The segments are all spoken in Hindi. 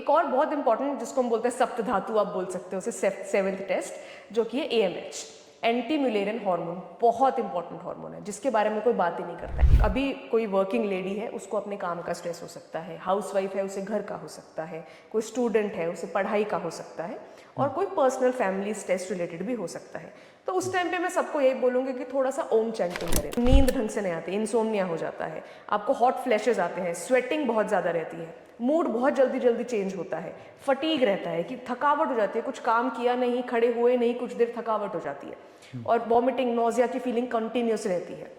एक और बहुत इंपॉर्टेंट जिसको हम बोलते हैं सप्त धातु, आप बोल सकते हो उसे, सेवेंथ टेस्ट, जो कि है AMH, एंटी म्यूलेरियन हार्मोन। बहुत इंपॉर्टेंट हार्मोन है जिसके बारे में कोई बात ही नहीं करता है। अभी कोई वर्किंग लेडी है, उसको अपने काम का स्ट्रेस हो सकता है, हाउसवाइफ है उसे घर का हो सकता है, कोई स्टूडेंट है उसे पढ़ाई का हो सकता है, और कोई पर्सनल फैमिली स्ट्रेस रिलेटेड भी हो सकता है। तो उस टाइम पे मैं सबको यही बोलूँगी कि थोड़ा सा ओम चैंटिंग करें। नींद ढंग से नहीं आती, इंसोम्निया हो जाता है, आपको हॉट फ्लैशेस आते हैं, स्वेटिंग बहुत ज़्यादा रहती है, मूड बहुत जल्दी जल्दी चेंज होता है, फटीग रहता है कि थकावट हो जाती है, कुछ काम किया नहीं, खड़े हुए नहीं, कुछ देर थकावट हो जाती है, और वॉमिटिंग, नोजिया की फीलिंग कंटिन्यूस रहती है।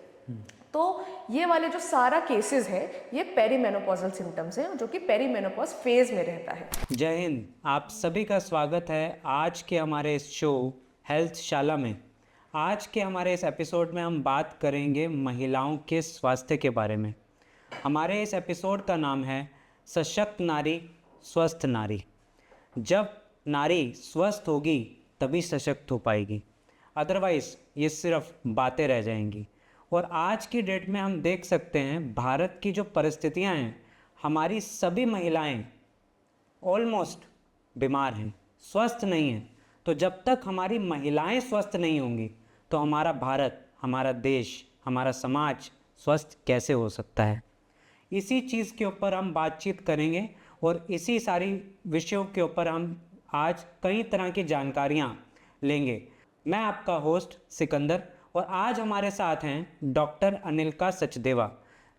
तो ये वाले जो सारा केसेस है ये पेरीमेनोपॉजल सिम्टम्स हैं, जो कि पेरीमेनोपॉज फेज में रहता है। जय हिंद, आप सभी का स्वागत है आज के हमारे इस शो हेल्थ शाला में। आज के हमारे इस एपिसोड में हम बात करेंगे महिलाओं के स्वास्थ्य के बारे में। हमारे इस एपिसोड का नाम है सशक्त नारी स्वस्थ नारी। जब नारी स्वस्थ होगी तभी सशक्त हो पाएगी, अदरवाइज ये सिर्फ बातें रह जाएंगी। और आज की डेट में हम देख सकते हैं भारत की जो परिस्थितियां हैं, हमारी सभी महिलाएं ऑलमोस्ट बीमार हैं, स्वस्थ नहीं हैं। तो जब तक हमारी महिलाएं स्वस्थ नहीं होंगी तो हमारा भारत, हमारा देश, हमारा समाज स्वस्थ कैसे हो सकता है। इसी चीज़ के ऊपर हम बातचीत करेंगे और इसी सारी विषयों के ऊपर हम आज कई तरह की जानकारियाँ लेंगे। मैं आपका होस्ट सिकंदर, और आज हमारे साथ हैं डॉक्टर अनिलका सचदेवा,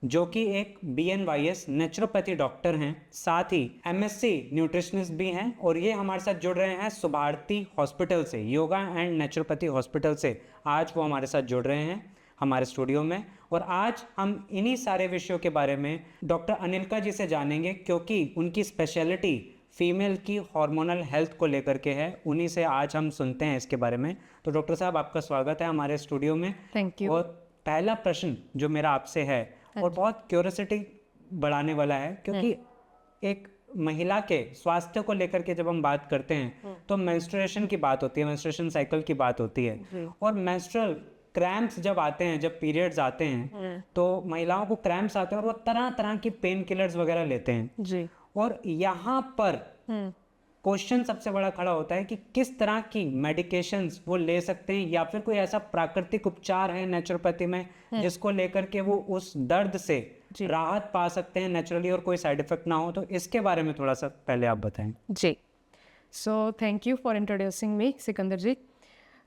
जो कि एक BNYS नेचुरोपैथी डॉक्टर हैं, साथ ही MSc न्यूट्रिशनिस्ट भी हैं, और ये हमारे साथ जुड़ रहे हैं सुभारती हॉस्पिटल से, योगा एंड नेचुरोपैथी हॉस्पिटल से। आज वो हमारे साथ जुड़ रहे हैं हमारे स्टूडियो में, और आज हम इन्हीं सारे विषयों के बारे में डॉक्टर अनिलका जी से जानेंगे, क्योंकि उनकी स्पेशलिटी फीमेल की हार्मोनल हेल्थ को लेकर के है। उन्हीं से आज हम सुनते हैं इसके बारे में। तो डॉक्टर साहब, आपका स्वागत है हमारे स्टूडियो में। Thank you. और पहला प्रश्न जो मेरा आपसे है और बहुत क्यूरियोसिटी बढ़ाने वाला है, क्योंकि एक महिला के स्वास्थ्य को लेकर के जब हम बात करते हैं तो मेंस्ट्रुएशन की बात होती है, मेंस्ट्रुएशन साइकिल की बात होती है, और मेंस्ट्रुअल क्रैम्प्स जब आते हैं, जब पीरियड्स आते हैं तो महिलाओं को क्रैम्प्स आते हैं और वो तरह तरह की पेन किलर्स वगैरह लेते हैं जी। और यहाँ पर क्वेश्चन सबसे बड़ा खड़ा होता है कि किस तरह की मेडिकेशंस वो ले सकते हैं, या फिर कोई ऐसा प्राकृतिक उपचार है नेचुरोपैथी में जिसको लेकर के वो उस दर्द से राहत पा सकते हैं नेचुरली और कोई साइड इफेक्ट ना हो। तो इसके बारे में थोड़ा सा पहले आप बताएं। जी, so thank you for introducing me Sikandar ji.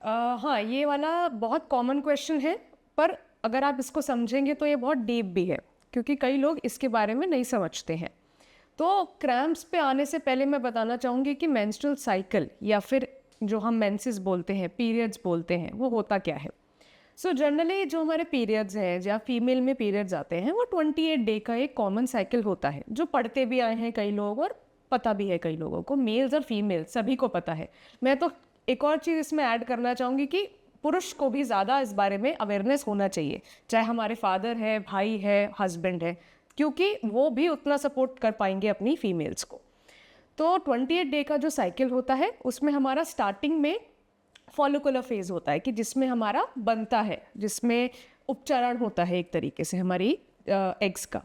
हाँ, ये वाला बहुत कॉमन क्वेश्चन है, पर अगर आप इसको समझेंगे तो ये बहुत डीप भी है, क्योंकि कई लोग इसके बारे में नहीं समझते हैं। तो क्रैम्प्स पे आने से पहले मैं बताना चाहूँगी कि मेंस्ट्रुअल साइकिल, या फिर जो हम मेंसेस बोलते हैं, पीरियड्स बोलते हैं, वो होता क्या है। सो जनरली जो हमारे पीरियड्स हैं, या फीमेल में पीरियड्स आते हैं, वो 28 डे का एक कॉमन साइकिल होता है, जो पढ़ते भी आए हैं कई लोग और पता भी है कई लोगों को, मेल्स और फीमेल्स सभी को पता है। मैं तो एक और चीज़ इसमें ऐड करना चाहूँगी कि पुरुष को भी ज़्यादा इस बारे में अवेयरनेस होना चाहिए, चाहे हमारे फादर है, भाई है, हस्बैंड है, क्योंकि वो भी उतना सपोर्ट कर पाएंगे अपनी फीमेल्स को। तो 28 डे का जो साइकिल होता है उसमें हमारा स्टार्टिंग में फॉलिकुलर फेज होता है, कि जिसमें हमारा बनता है, जिसमें उपचारण होता है एक तरीके से हमारी एग्स का।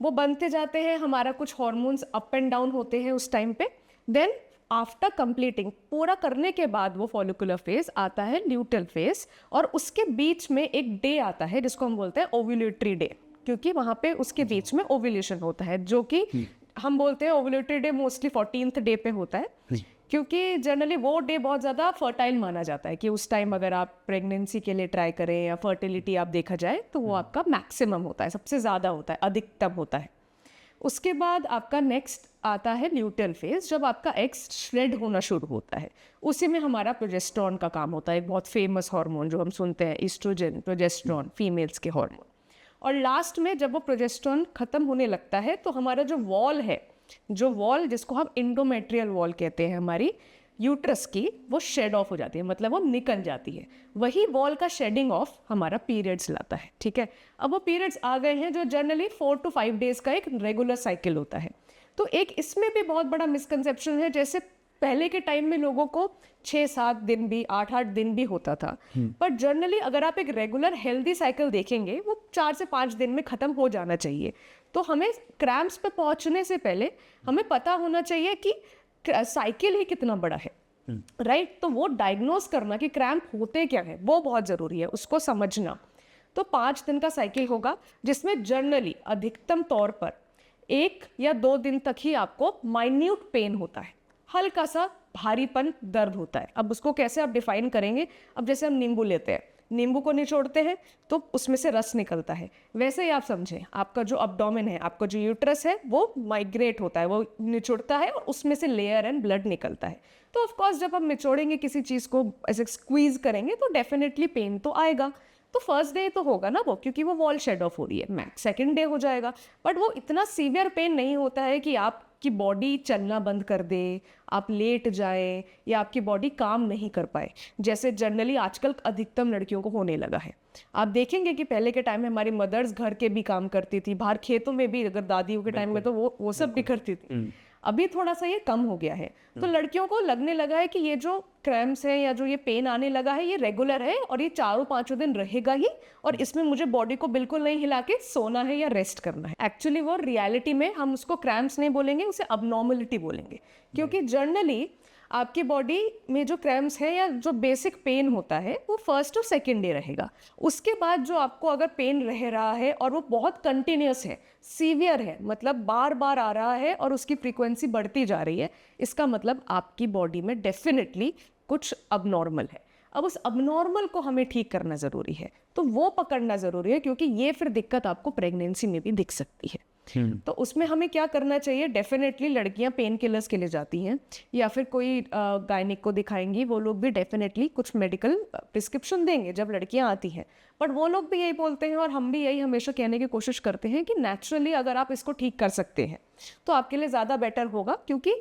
वो बनते जाते हैं, हमारा कुछ हार्मोन्स अप एंड डाउन होते हैं उस टाइम पे। देन आफ्टर कंप्लीटिंग, पूरा करने के बाद वो फॉलिकुलर फेज आता है ल्यूटेल फेज, और उसके बीच में एक डे आता है जिसको हम बोलते हैं ओव्यूलेटरी डे, क्योंकि वहाँ पे उसके बीच में ओव्यूलेशन होता है, जो कि हम बोलते हैं ovulatory day mostly 14th day पे होता है, क्योंकि जनरली वो डे बहुत ज़्यादा फर्टाइल माना जाता है, कि उस टाइम अगर आप प्रेगनेंसी के लिए ट्राई करें या फर्टिलिटी आप देखा जाए तो वो आपका मैक्सिमम होता है, सबसे ज़्यादा होता है, अधिकतम होता है। उसके बाद आपका नेक्स्ट आता है ल्यूटेल फेज, जब आपका एग्स श्रेड होना शुरू होता है। उसी में हमारा प्रोजेस्टेरॉन का काम होता है, एक बहुत फेमस हार्मोन जो हम सुनते हैं, ईस्ट्रोजन, प्रोजेस्टेरॉन, फीमेल्स के हार्मोन। और लास्ट में जब वो प्रोजेस्टेरॉन खत्म होने लगता है तो हमारा जो वॉल है, जो वॉल जिसको हम इंडोमेट्रियल वॉल कहते हैं हमारी यूट्रस की, वो शेड ऑफ हो जाती है, मतलब वो निकल जाती है। वही वॉल का शेडिंग ऑफ हमारा पीरियड्स लाता है, ठीक है। अब वो पीरियड्स आ गए हैं, जो जनरली 4 to 5 डेज का एक रेगुलर साइकिल होता है। तो एक इसमें भी बहुत बड़ा मिसकंसेप्शन है, जैसे पहले के टाइम में लोगों को 6-7 दिन भी, 8-8 दिन भी होता था, पर जनरली अगर आप एक रेगुलर हेल्दी साइकिल देखेंगे वो 4 से 5 दिन में ख़त्म हो जाना चाहिए। तो हमें क्रैम्प्स पे पहुंचने से पहले हमें पता होना चाहिए कि साइकिल ही कितना बड़ा है, राइट? तो वो डायग्नोस करना कि क्रैम्प होते क्या है वो बहुत ज़रूरी है, उसको समझना। तो 5 दिन का साइकिल होगा जिसमें जर्नली अधिकतम तौर पर 1 या 2 दिन तक ही आपको माइन्यूट पेन होता है, हल्का सा भारीपन दर्द होता है। अब उसको कैसे आप डिफाइन करेंगे? अब जैसे हम नींबू लेते हैं, नींबू को निचोड़ते हैं तो उसमें से रस निकलता है, वैसे ही आप समझें आपका जो अब्डोमेन है, आपका जो यूट्रस है वो माइग्रेट होता है, वो निचोड़ता है और उसमें से लेयर एंड ब्लड निकलता है। तो ऑफ कोर्स जब हम निचोड़ेंगे किसी चीज़ को, ऐसे स्क्वीज करेंगे तो डेफिनेटली पेन तो आएगा। तो फर्स्ट डे तो होगा ना वो, क्योंकि वो वॉल शेड ऑफ हो रही है, मैक्स सेकंड डे हो जाएगा, बट वो इतना सीवियर पेन नहीं होता है कि आपकी बॉडी चलना बंद कर दे, आप लेट जाए या आपकी बॉडी काम नहीं कर पाए, जैसे जनरली आजकल अधिकतम लड़कियों को होने लगा है। आप देखेंगे कि पहले के टाइम में हमारी मदर्स घर के भी काम करती थी, बाहर खेतों में भी, अगर दादियों के टाइम में तो वो सब भी करती थी। अभी थोड़ा सा ये कम हो गया है, तो लड़कियों को लगने लगा है कि ये जो क्रैम्प्स है या जो ये पेन आने लगा है ये रेगुलर है और ये 4-5 दिन रहेगा ही, और इसमें मुझे बॉडी को बिल्कुल नहीं हिला के सोना है या रेस्ट करना है। एक्चुअली वो रियलिटी में हम उसको क्रैम्प्स नहीं बोलेंगे, उसे अबनॉर्मलिटी बोलेंगे, क्योंकि जनरली आपकी बॉडी में जो क्रैम्प्स है या जो बेसिक पेन होता है वो फर्स्ट और सेकेंड डे रहेगा। उसके बाद जो आपको अगर पेन रह रहा है और वो बहुत कंटिन्यूस है, सीवियर है, मतलब बार बार आ रहा है और उसकी फ्रीक्वेंसी बढ़ती जा रही है, इसका मतलब आपकी बॉडी में डेफिनेटली कुछ अबनॉर्मल है। अब उस अबनॉर्मल को हमें ठीक करना ज़रूरी है, तो वो पकड़ना ज़रूरी है, क्योंकि ये फिर दिक्कत आपको प्रेगनेंसी में भी दिख सकती है। तो उसमें हमें क्या करना चाहिए? डेफिनेटली लड़कियां पेन किलर्स के लिए जाती हैं या फिर कोई गायनिक को दिखाएंगी, वो लोग भी डेफिनेटली कुछ मेडिकल प्रिस्क्रिप्शन देंगे जब लड़कियां आती हैं, बट वो लोग भी यही बोलते हैं और हम भी यही हमेशा कहने की कोशिश करते हैं कि नेचुरली अगर आप इसको ठीक कर सकते हैं तो आपके लिए ज़्यादा बेटर होगा, क्योंकि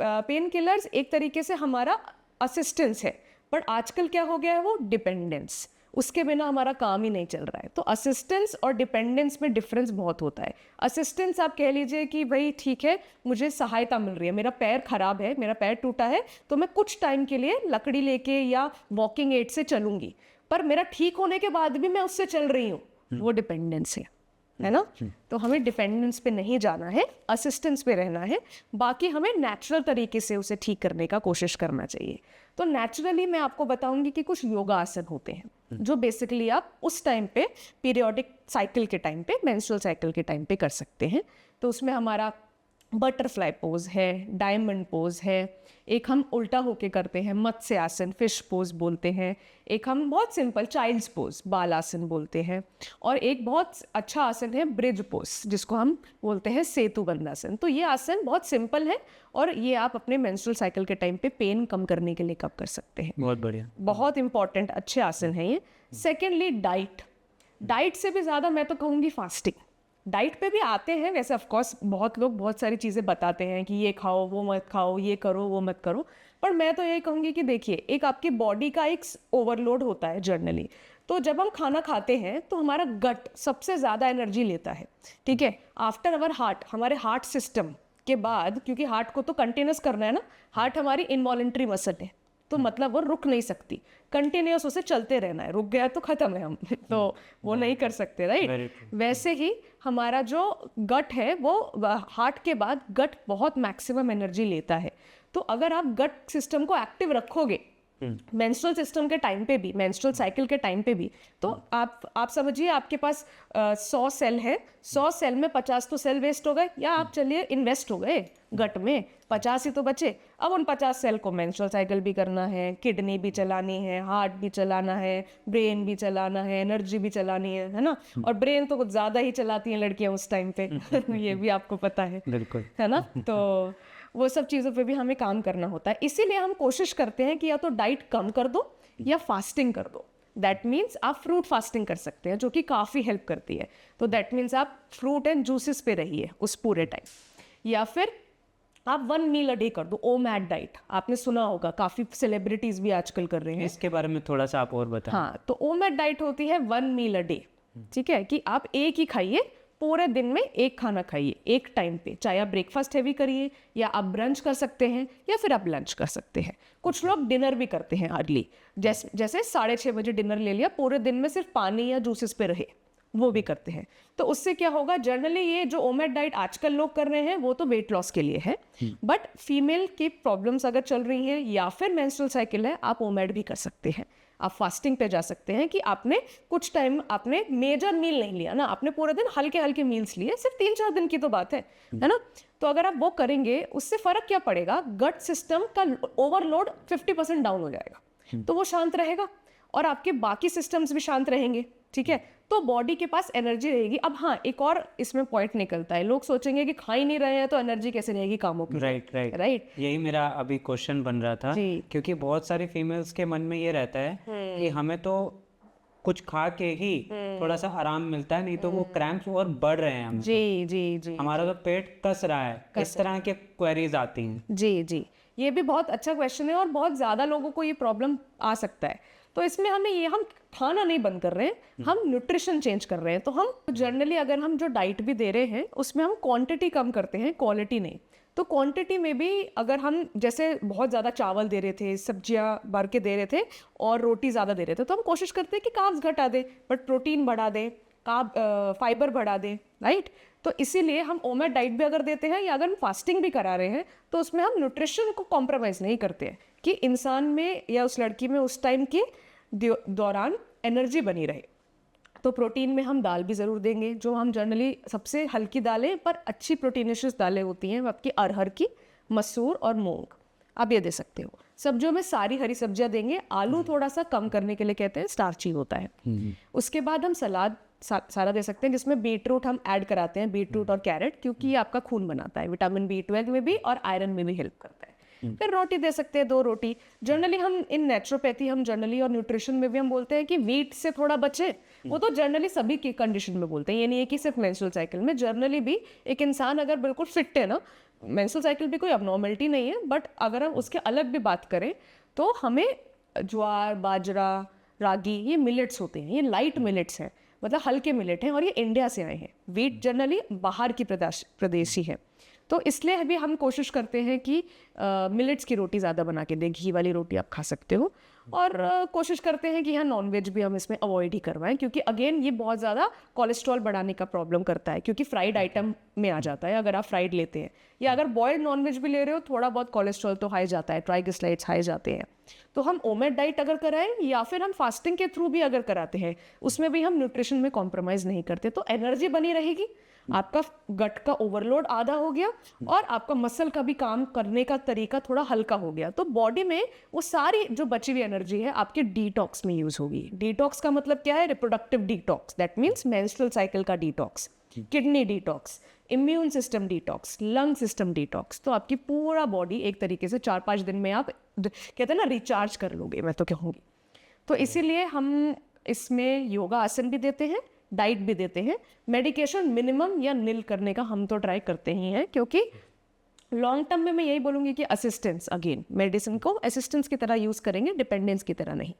पेन किलर्स एक तरीके से हमारा असिस्टेंस है, बट आजकल क्या हो गया है वो डिपेंडेंस, उसके बिना हमारा काम ही नहीं चल रहा है। तो असिस्टेंस और डिपेंडेंस में डिफरेंस बहुत होता है। असिस्टेंस आप कह लीजिए कि भाई ठीक है, मुझे सहायता मिल रही है, मेरा पैर खराब है, मेरा पैर टूटा है, तो मैं कुछ टाइम के लिए लकड़ी लेके या वॉकिंग एड से चलूंगी, पर मेरा ठीक होने के बाद भी मैं उससे चल रही हूँ, वो डिपेंडेंस है ना? तो हमें डिपेंडेंस पे नहीं जाना है, असिस्टेंस पे रहना है। बाकी हमें नेचुरल तरीके से उसे ठीक करने का कोशिश करना चाहिए। तो नेचुरली मैं आपको बताऊंगी कि कुछ योगा आसन होते हैं जो बेसिकली आप उस टाइम पे पीरियोडिक साइकिल के टाइम पे, मेंस्ट्रुअल साइकिल के टाइम पे कर सकते हैं। तो उसमें हमारा बटरफ्लाई पोज है, डायमंड पोज है, एक हम उल्टा होके करते हैं मत्स्य आसन, फिश पोज बोलते हैं, एक हम बहुत सिंपल चाइल्ड्स पोज बाल आसन बोलते हैं, और एक बहुत अच्छा आसन है ब्रिज पोज जिसको हम बोलते हैं सेतु बंधासन। तो ये आसन बहुत सिंपल है और ये आप अपने मेंस्ट्रुअल साइकिल के टाइम पे पेन कम करने के लिए कब कर सकते हैं। बहुत बढ़िया, बहुत इंपॉर्टेंट अच्छे आसन है ये। सेकेंडली डाइट से भी ज़्यादा मैं तो कहूँगी फास्टिंग। डाइट पे भी आते हैं वैसे, ऑफ कोर्स बहुत लोग बहुत सारी चीज़ें बताते हैं कि ये खाओ, वो मत खाओ, ये करो, वो मत करो, पर मैं तो यही कहूँगी कि देखिए, एक आपकी बॉडी का एक ओवरलोड होता है जनरली। तो जब हम खाना खाते हैं तो हमारा गट सबसे ज़्यादा एनर्जी लेता है, ठीक है, आफ्टर अवर हार्ट। हमारे हार्ट सिस्टम के बाद, क्योंकि हार्ट को तो कंटिन्यूस करना है ना, हार्ट हमारी इनवॉलेंट्री मसल है, तो मतलब वो रुक नहीं सकती, कंटिन्यूस उसे चलते रहना है, रुक गया तो ख़त्म है हम तो वो नहीं कर सकते, राइट? वैसे ही हमारा जो गट है वो हार्ट के बाद गट बहुत मैक्सिमम एनर्जी लेता है। तो अगर आप गट सिस्टम को एक्टिव रखोगे मेंस्ट्रुअल सिस्टम के टाइम पे भी, मेंस्ट्रुअल साइकिल के टाइम पे भी, तो आप समझिए आपके पास 100 सेल है, 100 सेल में 50 तो सेल वेस्ट हो गए, या आप चलिए इन्वेस्ट हो गए गट में, 50 ही तो बचे। अब उन 50 सेल को मेंस्ट्रुअल साइकिल भी करना है, किडनी भी चलानी है, हार्ट भी चलाना है, ब्रेन भी चलाना है, एनर्जी भी चलानी है ना? और ब्रेन तो कुछ ज़्यादा ही चलाती हैं लड़कियां उस टाइम पे ये भी आपको पता है, बिल्कुल, है ना? तो वो सब चीज़ों पे भी हमें काम करना होता है। इसीलिए हम कोशिश करते हैं कि या तो डाइट कम कर दो या फास्टिंग कर दो। दैट मीन्स आप फ्रूट फास्टिंग कर सकते हैं, जो कि काफ़ी हेल्प करती है। तो दैट मीन्स आप फ्रूट एंड जूसेस पे रहिए उस पूरे टाइम, या फिर आप 1 मील अ डे कर दो, ओमैड डाइट आपने सुना होगा, काफ़ी सेलिब्रिटीज़ भी आजकल कर रहे हैं। इसके बारे में थोड़ा सा आप और बताएं। हाँ, तो ओमैड डाइट होती है 1 मील अ डे, ठीक है, कि आप एक ही खाइए, पूरे दिन में एक खाना खाइए एक टाइम पे, चाहे आप ब्रेकफास्ट हैवी करिए या आप ब्रंच कर सकते हैं या फिर आप लंच कर सकते हैं। कुछ लोग डिनर भी करते हैं अर्ली, जैसे 6:30 बजे डिनर ले लिया, पूरे दिन में सिर्फ पानी या जूसेस पे रहे, वो भी करते हैं। तो उससे क्या होगा, जनरली ये जो ओमेड डाइट आजकल लोग कर रहे हैं वो तो वेट लॉस के लिए है, बट फीमेल की प्रॉब्लम्स अगर चल रही हैं या फिर मेंस्ट्रुअल साइकिल है, आप ओमेड भी कर सकते हैं। आप फास्टिंग पे जा सकते हैं कि आपने कुछ टाइम आपने मेजर मील नहीं लिया ना, आपने पूरे दिन हल्के हल्के मील्स लिए, सिर्फ 3-4 दिन की तो बात है ना। तो अगर आप वो करेंगे, उससे फर्क क्या पड़ेगा, गट सिस्टम का ओवरलोड 50% डाउन हो जाएगा, तो वो शांत रहेगा और आपके बाकी सिस्टम्स भी शांत रहेंगे, ठीक है। तो बॉडी के पास एनर्जी रहेगी। अब हाँ, एक और इसमें पॉइंट निकलता है, लोग सोचेंगे कि खा ही नहीं रहे हैं तो एनर्जी कैसे रहेगी कामों की। राइट। यही मेरा अभी क्वेश्चन बन रहा था, जी। क्योंकि बहुत सारी फीमेल्स के मन में ये रहता है कि हमें तो कुछ खा के ही थोड़ा सा आराम मिलता है, नहीं तो वो क्रैम्प्स और बढ़ रहे हैं हम, जी जी जी, हमारा तो पेट कस रहा है, इस तरह के क्वेरीज आती हैं। जी जी, ये भी बहुत अच्छा क्वेश्चन है और बहुत ज़्यादा लोगों को ये प्रॉब्लम आ सकता है। तो इसमें हम खाना नहीं बंद कर रहे हैं, हम न्यूट्रिशन चेंज कर रहे हैं। तो हम जनरली अगर हम जो डाइट भी दे रहे हैं उसमें हम क्वांटिटी कम करते हैं, क्वालिटी नहीं। तो क्वांटिटी में भी अगर हम जैसे बहुत ज़्यादा चावल दे रहे थे, सब्जियां भर के दे रहे थे और रोटी ज़्यादा दे रहे थे, तो हम कोशिश करते हैं कि कार्ब्स घटा दें बट प्रोटीन बढ़ा दें, फाइबर बढ़ा दें, राइट। तो इसीलिए हम ओमेड डाइट भी अगर देते हैं या अगर हम फास्टिंग भी करा रहे हैं तो उसमें हम न्यूट्रिशन को कॉम्प्रोमाइज़ नहीं करते हैं कि इंसान में या उस लड़की में उस टाइम के दौरान एनर्जी बनी रहे। तो प्रोटीन में हम दाल भी ज़रूर देंगे, जो हम जनरली सबसे हल्की दालें पर अच्छी प्रोटीनिशियस दालें होती हैं, वो आपकी अरहर की, मसूर और मूंग, आप ये दे सकते हो। सब्जियों में सारी हरी सब्जियां देंगे, आलू थोड़ा सा कम करने के लिए कहते हैं, स्टार्ची होता है। उसके बाद हम सलाद सारा दे सकते हैं, जिसमें बीटरूट हम ऐड कराते हैं, बीटरूट और कैरेट, क्योंकि ये आपका खून बनाता है, विटामिन B12 में भी और आयरन में भी हेल्प करता है। फिर रोटी दे सकते हैं, 2 रोटी। जनरली हम इन नेचुरोपैथी हम जनरली और न्यूट्रिशन में भी हम बोलते हैं कि वीट से थोड़ा बचे, वो तो जनरली सभी की कंडीशन में बोलते हैं, ये नहीं है कि सिर्फ मेंस्ट्रुअल साइकिल में। जनरली भी एक इंसान अगर बिल्कुल फिट है ना, मेंस्ट्रुअल साइकिल भी कोई अबनॉर्मलिटी नहीं है, बट अगर हम उसके अलग भी बात करें तो हमें ज्वार, बाजरा, रागी, ये मिलेट्स होते हैं, ये लाइट मिलेट्स हैं, मतलब हल्के मिलेट हैं और ये इंडिया से आए हैं। वीट जनरली बाहर की प्रदेशी है, तो इसलिए भी हम कोशिश करते हैं कि मिलेट्स की रोटी ज़्यादा बना के दें, घी वाली रोटी आप खा सकते हो। और कोशिश करते हैं कि यहाँ नॉनवेज भी हम इसमें अवॉइड ही करवाएं, क्योंकि अगेन ये बहुत ज़्यादा कोलेस्ट्रॉल बढ़ाने का प्रॉब्लम करता है, क्योंकि फ्राइड आइटम में आ जाता है अगर आप फ्राइड लेते हैं, या अगर बॉयल्ड नॉनवेज भी ले रहे हो, थोड़ा बहुत कोलेस्ट्रॉल तो हाई जाता है, ट्राइग्लिसराइड्स हाई जाते हैं। तो हम ओमेड डाइट अगर कराएं या फिर हम फास्टिंग के थ्रू भी अगर कराते हैं, उसमें भी हम न्यूट्रिशन में कॉम्प्रोमाइज़ नहीं करते, तो एनर्जी बनी रहेगी, आपका गट का ओवरलोड आधा हो गया और आपका मसल का भी काम करने का तरीका थोड़ा हल्का हो गया। तो बॉडी में वो सारी जो बची हुई एनर्जी है आपके डिटॉक्स में यूज होगी। डिटॉक्स का मतलब क्या है? Reproductive detox, that means menstrual cycle का detox, kidney detox, immune system detox, lung system detox. तो आपकी पूरा बॉडी एक तरीके से 4-5 दिन में आप कहते हैं ना रिचार्ज कर लोगे, मैं तो कहूँगी। तो इसीलिए हम इसमें योगा आसन भी देते हैं, डाइट भी देते हैं, मेडिकेशन मिनिमम या निल करने का हम तो ट्राई करते ही हैं, क्योंकि लॉन्ग टर्म में मैं यही बोलूँगी कि असिस्टेंस, अगेन मेडिसिन को असिस्टेंस की तरह यूज़ करेंगे, डिपेंडेंस की तरह नहीं।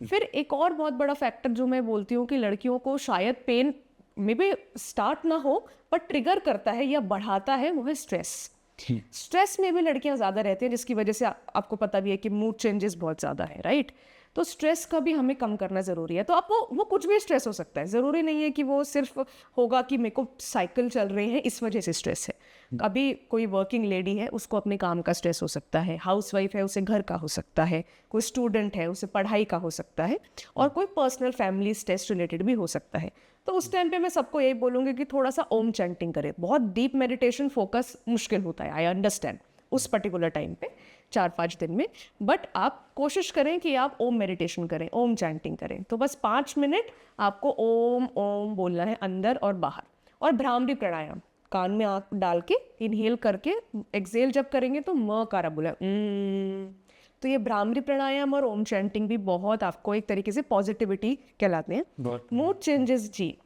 फिर एक और बहुत बड़ा फैक्टर जो मैं बोलती हूँ कि लड़कियों को शायद पेन में भी स्टार्ट ना हो पर ट्रिगर करता है या बढ़ाता है, वो है स्ट्रेस। स्ट्रेस में भी लड़कियां ज़्यादा रहती हैं, जिसकी वजह से आपको पता भी है कि मूड चेंजेस बहुत ज़्यादा है, राइट। तो स्ट्रेस का भी हमें कम करना ज़रूरी है। तो आप वो कुछ भी स्ट्रेस हो सकता है, ज़रूरी नहीं है कि वो सिर्फ होगा कि मेरे को साइकिल चल रही है इस वजह से स्ट्रेस है। अभी कोई वर्किंग लेडी है, उसको अपने काम का स्ट्रेस हो सकता है, हाउसवाइफ है उसे घर का हो सकता है, कोई स्टूडेंट है उसे पढ़ाई का हो सकता है, और कोई पर्सनल फैमिली स्ट्रेस रिलेटेड भी हो सकता है। तो उस टाइम पे मैं सबको यही बोलूँगी कि थोड़ा सा ओम चैंटिंग करें। बहुत डीप मेडिटेशन फोकस मुश्किल होता है, आई अंडरस्टैंड, उस पर्टिकुलर टाइम पे 4-5 दिन में, बट आप कोशिश करें कि आप ओम मेडिटेशन करें, ओम चैंटिंग करें। तो बस 5 मिनट आपको ओम ओम बोलना है अंदर और बाहर। और भ्रामरी प्राणायाम, कान में आँख डाल के इनहेल करके एक्सेल जब करेंगे तो म कारा बोला। तो ये भ्रामरी प्राणायाम और ओम चैंटिंग भी बहुत आपको एक तरीके से पॉजिटिविटी कहलाते हैं। मूड चेंजेस, जी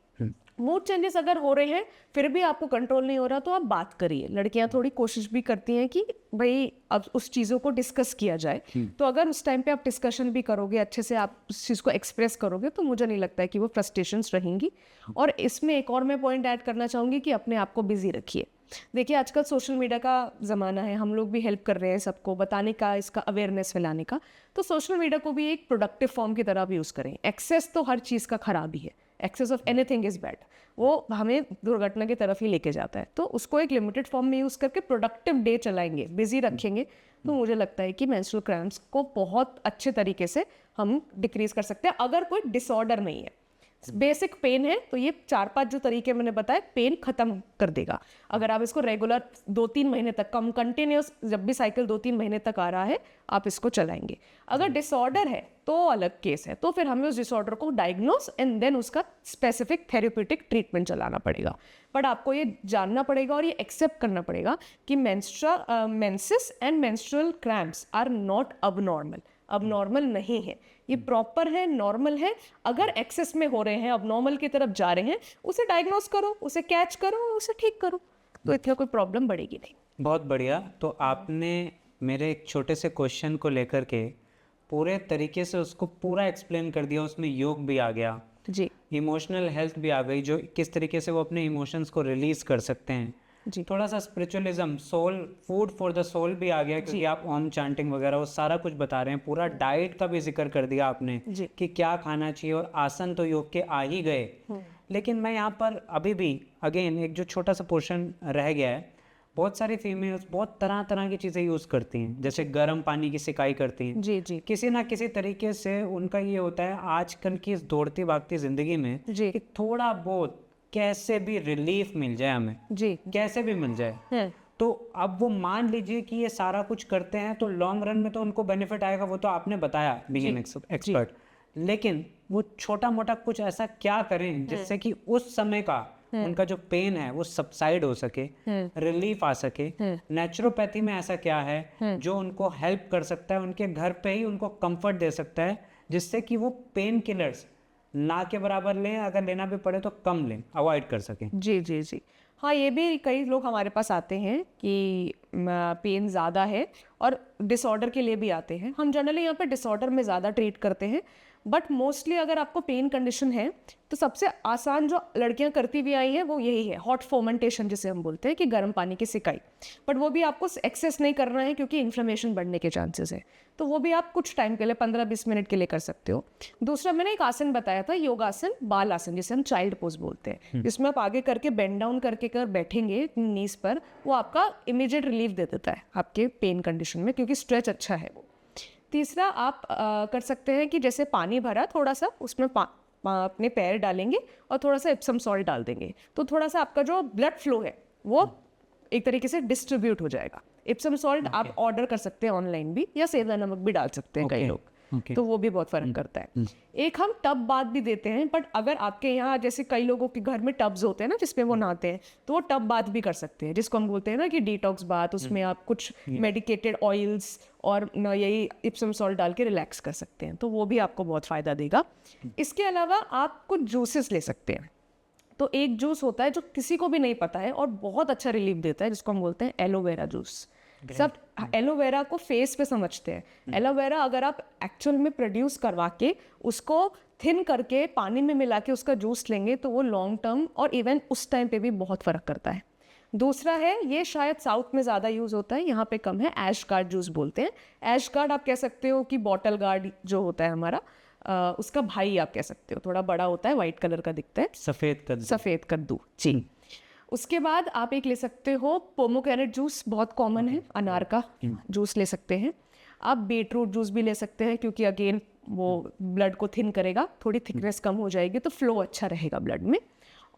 मूड चेंजेस अगर हो रहे हैं फिर भी आपको कंट्रोल नहीं हो रहा, तो आप बात करिए। लड़कियां थोड़ी कोशिश भी करती हैं कि भाई अब उस चीज़ों को डिस्कस किया जाए। तो अगर उस टाइम पे आप डिस्कशन भी करोगे, अच्छे से आप उस चीज़ को एक्सप्रेस करोगे, तो मुझे नहीं लगता है कि वो फ्रस्ट्रेशंस रहेंगी। और इसमें एक और मैं पॉइंट ऐड करना चाहूँगी कि अपने आप को बिजी रखिए। देखिए आजकल सोशल मीडिया का ज़माना है, हम लोग भी हेल्प कर रहे हैं सबको बताने का, इसका अवेयरनेस फैलाने का। तो सोशल मीडिया को भी एक प्रोडक्टिव फॉर्म की तरह भी यूज़ करें। एक्सेस तो हर चीज़ का खराब ही है, excess of anything is bad, वो हमें दुर्घटना की तरफ ही लेके जाता है। तो उसको एक लिमिटेड फॉर्म में यूज़ करके प्रोडक्टिव डे चलाएंगे, बिजी रखेंगे, तो मुझे लगता है कि मेंस्ट्रुअल क्रैम्प्स को बहुत अच्छे तरीके से हम डिक्रीज कर सकते हैं अगर कोई डिसऑर्डर नहीं है। बेसिक पेन है तो ये 4-5 जो तरीके मैंने बताए पेन खत्म कर देगा। अगर आप इसको रेगुलर 2-3 महीने तक, कम कंटिन्यूस जब भी साइकिल 2-3 महीने तक आ रहा है आप इसको चलाएंगे। अगर डिसऑर्डर है तो अलग केस है, तो फिर हमें उस डिसऑर्डर को डायग्नोस एंड देन उसका स्पेसिफिक थेरेप्यूटिक ट्रीटमेंट चलाना पड़ेगा। बट आपको ये जानना पड़ेगा और ये एक्सेप्ट करना पड़ेगा कि menses and menstrual cramps are not abnormal नहीं है, ये प्रॉपर है, नॉर्मल है। अगर एक्सेस में हो रहे हैं, अबनॉर्मल की तरफ जा रहे हैं, उसे डायग्नोस करो, उसे कैच करो, उसे ठीक करो, तो इतना कोई प्रॉब्लम बढ़ेगी नहीं। बहुत बढ़िया। तो आपने मेरे एक छोटे से क्वेश्चन को लेकर के पूरे तरीके से उसको पूरा एक्सप्लेन कर दिया, उसमें योग भी आ गया जी इमोशनल हेल्थ भी आ गई, जो किस तरीके से वो अपने इमोशंस को रिलीज कर सकते हैं जी थोड़ा सा spiritualism, soul, food for the soul भी आ गया क्योंकि आप ओम चैंटिंग वगैरह वो सारा कुछ बता रहे हैं। पूरा डाइट का भी जिक्र कर दिया आपने जी कि क्या खाना चाहिए, और आसन तो योग के आ ही गए। लेकिन मैं यहाँ पर अभी भी अगेन एक जो छोटा सा पोर्शन रह गया है, बहुत सारी फीमेल्स बहुत तरह तरह की चीज़ें यूज़ करती हैं, जैसे गर्म पानी की सिकाई करती हैं। जी जी किसी ना किसी तरीके से उनका ये होता है आजकल की इस दौड़ती भागती ज़िंदगी में जी कि थोड़ा बहुत कैसे भी रिलीफ मिल जाए, हमें जी कैसे भी मिल जाए। है तो अब वो मान लीजिए कि ये सारा कुछ करते हैं तो लॉन्ग रन में तो उनको बेनिफिट आएगा, वो तो आपने बताया बीइंग एन एक्सपर्ट। लेकिन वो छोटा मोटा कुछ ऐसा क्या करें जिससे कि उस समय का उनका जो पेन है वो सबसाइड हो सके, रिलीफ आ सके। नेचुरोपैथी में ऐसा क्या है जो उनको हेल्प कर सकता है, उनके घर पे ही उनको कंफर्ट दे सकता है, जिससे कि वो पेन किलर्स ना के बराबर लें, अगर लेना भी पड़े तो कम लें, अवॉइड कर सकें। जी जी जी हाँ, ये भी कई लोग हमारे पास आते हैं कि पेन ज़्यादा है और डिसऑर्डर के लिए भी आते हैं। हम जनरली यहाँ पे डिसऑर्डर में ज़्यादा ट्रीट करते हैं, बट मोस्टली अगर आपको पेन कंडीशन है तो सबसे आसान जो लड़कियां करती भी आई हैं वो यही है, हॉट फोमेंटेशन जिसे हम बोलते हैं कि गर्म पानी की सिकाई। बट वो भी आपको एक्सेस नहीं करना है क्योंकि इन्फ्लेमेशन बढ़ने के चांसेस है, तो वो भी आप कुछ टाइम के लिए 15-20 मिनट के लिए कर सकते हो। दूसरा मैंने एक आसन बताया था, योगासन, बाल आसन, जिसे हम चाइल्ड पोज बोलते हैं, जिसमें आप आगे करके बेंड डाउन करके कर बैठेंगे नीज पर, वो आपका इमीडिएट रिलीफ दे देता है आपके पेन कंडीशन में, क्योंकि स्ट्रेच अच्छा है वो। तीसरा आप कर सकते हैं कि जैसे पानी भरा थोड़ा सा, उसमें अपने पैर डालेंगे और थोड़ा सा इप्सम सॉल्ट डाल देंगे, तो थोड़ा सा आपका जो ब्लड फ्लो है वो एक तरीके से डिस्ट्रीब्यूट हो जाएगा। इप्सम सॉल्ट आप ऑर्डर कर सकते हैं ऑनलाइन भी, या सेंधा नमक भी डाल सकते हैं कई लोग, तो वो भी बहुत फर्क करता है। एक हम टब बाथ भी देते हैं, बट अगर आपके यहाँ जैसे कई लोगों के घर में टब्स होते हैं ना जिसमें वो नहाते हैं, तो वो टब बाथ भी कर सकते हैं, जिसको हम बोलते हैं ना कि डिटॉक्स बाथ। उसमें आप कुछ मेडिकेटेड ऑयल्स और यही इप्सम सॉल्ट डाल के रिलैक्स कर सकते हैं, तो वो भी आपको बहुत फ़ायदा देगा। इसके अलावा आप कुछ जूसेस ले सकते हैं। तो एक जूस होता है जो किसी को भी नहीं पता है और बहुत अच्छा रिलीफ देता है, जिसको हम बोलते हैं एलोवेरा जूस। सब एलोवेरा को फेस पे समझते हैं। एलोवेरा अगर आप एक्चुअल में प्रोड्यूस करवा के उसको थिन करके पानी में मिला के उसका जूस लेंगे तो वो लॉन्ग टर्म और इवन उस टाइम पे भी बहुत फ़र्क करता है। दूसरा है, ये शायद साउथ में ज़्यादा यूज़ होता है, यहाँ पे कम है, ऐश गार्ड जूस बोलते हैं। ऐश गार्ड आप कह सकते हो कि बॉटल गार्ड जो होता है हमारा, उसका भाई आप कह सकते हो, थोड़ा बड़ा होता है, वाइट कलर का दिखता है, सफ़ेद कद्दू जी। उसके बाद आप एक ले सकते हो पोमोग्रेनेट जूस, बहुत कॉमन है, अनार का जूस ले सकते हैं आप। बीटरूट जूस भी ले सकते हैं क्योंकि अगेन वो ब्लड को थिन करेगा, थोड़ी थिकनेस कम हो जाएगी तो फ्लो अच्छा रहेगा ब्लड में।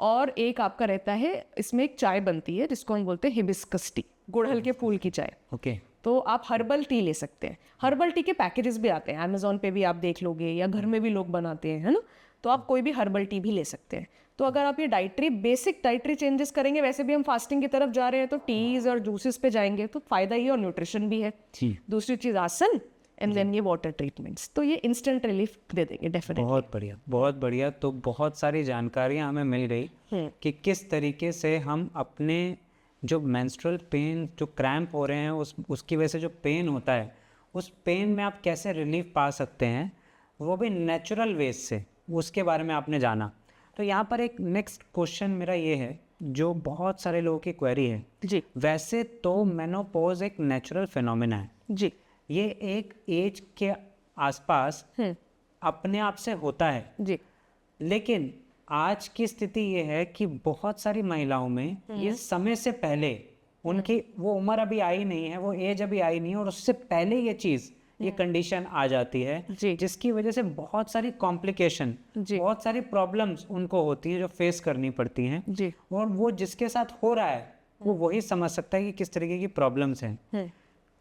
और एक आपका रहता है, इसमें एक चाय बनती है जिसको हम बोलते हैं हिबिस्कस टी, गुड़हल के फूल की चाय। तो आप हर्बल टी ले सकते हैं। हर्बल टी के पैकेजेस भी आते हैं, अमेजोन पे भी आप देख लोगे, या घर में भी लोग बनाते हैं, है ना, तो आप कोई भी हर्बल टी भी ले सकते हैं। तो अगर आप ये बेसिक डाइटरी चेंजेस करेंगे, वैसे भी हम फास्टिंग की तरफ जा रहे हैं तो टीज और जूसेस पे जाएंगे तो फायदा ही, और न्यूट्रिशन भी है। दूसरी चीज आसन एंड देन ये वाटर ट्रीटमेंट्स, तो ये इंस्टेंट रिलीफ दे देंगे डेफिनेटली। बहुत बढ़िया, बहुत बढ़िया। तो बहुत सारी जानकारियाँ हमें मिल गई कि किस तरीके से हम अपने जो मेंस्ट्रुअल पेन, जो क्रैम्प हो रहे हैं, उसकी वजह से जो पेन होता है, उस पेन में आप कैसे रिलीफ पा सकते हैं, वो भी नेचुरल वेज से, उसके बारे में आपने जाना। तो यहाँ पर एक नेक्स्ट क्वेश्चन मेरा ये है, जो बहुत सारे लोगों की क्वेरी है जी। वैसे तो मेनोपॉज एक नेचुरल फिनोमेना है जी, ये एक एज के आसपास अपने आप से होता है जी, लेकिन आज की स्थिति ये है कि बहुत सारी महिलाओं में ये समय से पहले उनकी वो उम्र अभी आई नहीं है, वो एज अभी आई नहीं है, और उससे पहले ये कंडीशन आ जाती है, जी। जिसकी वजह से बहुत सारी कॉम्प्लिकेशन, जी। बहुत सारी प्रॉब्लम्स उनको होती है जो फेस करनी पड़ती हैं। जी। और वो जिसके साथ हो रहा है वो वही समझ सकता है कि किस तरीके की प्रॉब्लम्स हैं।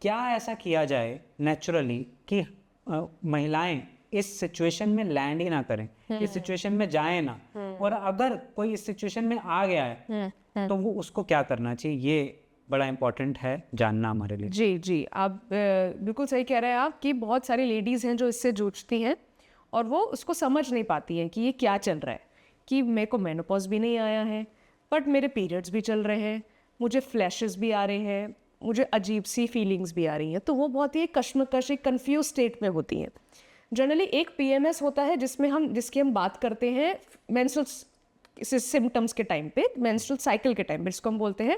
क्या ऐसा किया जाए नेचुरली कि महिलाएं इस सिचुएशन में लैंड ही ना करें, इस सिचुएशन में जाए ना, और अगर कोई इस सिचुएशन में आ गया है तो वो उसको क्या करना चाहिए, ये बड़ा इम्पोर्टेंट है जानना हमारे लिए। जी जी, आप बिल्कुल सही कह रहे हैं आप कि बहुत सारी लेडीज़ हैं जो इससे जूझती हैं और वो उसको समझ नहीं पाती हैं कि ये क्या चल रहा है, कि मेरे को मेनोपॉज भी नहीं आया है बट मेरे पीरियड्स भी चल रहे हैं, मुझे फ्लैशेस भी आ रहे हैं, मुझे अजीब सी फीलिंग्स भी आ रही हैं। तो वो बहुत ही कश्मकश, एक कन्फ्यूज स्टेट में होती हैं। जनरली एक पीएमएस होता है जिसकी हम बात करते हैं मेंस्ट्रुअल सिम्टम्स के टाइम पे, मेंस्ट्रुअल साइकिल के टाइम पे, जिसको हम बोलते हैं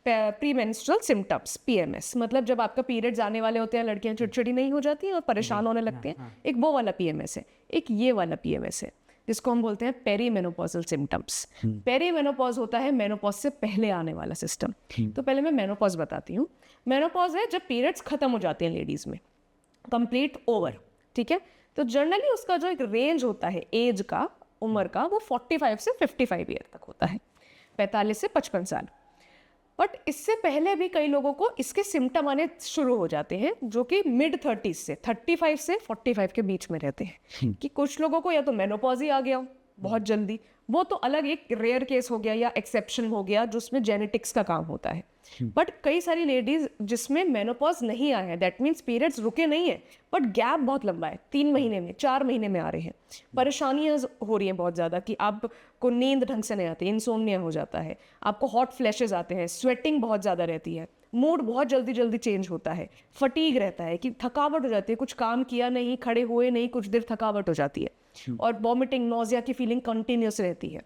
प्री मेंस्ट्रुअल सिम्टम्स, पीएमएस। मतलब जब आपका पीरियड्स आने वाले होते हैं, लड़कियां चिड़चिड़ी नहीं हो जाती हैं और परेशान होने लगती हैं, एक वो वाला पीएमएस है। एक ये वाला पीएमएस है जिसको हम बोलते हैं पेरीमेनोपॉजल सिम्टम्स। पेरीमेनोपॉज होता है मेनोपॉज से पहले आने वाला सिस्टम। तो पहले मैं मेनोपॉज बताती हूँ। मेनोपॉज है जब पीरियड्स खत्म हो जाते हैं लेडीज में, कंप्लीट ओवर, ठीक है। तो जनरली उसका जो एक रेंज होता है एज का, उम्र का, वो 45 से 55 ईयर तक होता है, 45 से 55 साल। बट इससे पहले भी कई लोगों को इसके सिम्टम आने शुरू हो जाते हैं जो कि मिड 30s से 35 से 45 के बीच में रहते हैं। कि कुछ लोगों को या तो मेनोपॉज ही आ गया बहुत जल्दी, वो तो अलग एक रेयर केस हो गया या एक्सेप्शन हो गया जिसमें जेनेटिक्स का काम होता है। बट कई सारी लेडीज जिसमें मेनोपॉज नहीं आया है, दैट मीन्स पीरियड्स रुके नहीं है बट गैप बहुत लंबा है, 3 महीने में, 4 महीने में आ रहे हैं, परेशानियां हो रही हैं बहुत ज़्यादा कि आपको नींद ढंग से नहीं आती, इंसोम्निया हो जाता है, आपको हॉट फ्लैशेस आते हैं, स्वेटिंग बहुत ज़्यादा रहती है, मूड बहुत जल्दी जल्दी चेंज होता है, फटीग रहता है कि थकावट हो जाती है, कुछ काम किया नहीं, खड़े हुए नहीं, कुछ देर थकावट हो जाती है, और वॉमिटिंग, नोजिया की फीलिंग कंटिन्यूस रहती है।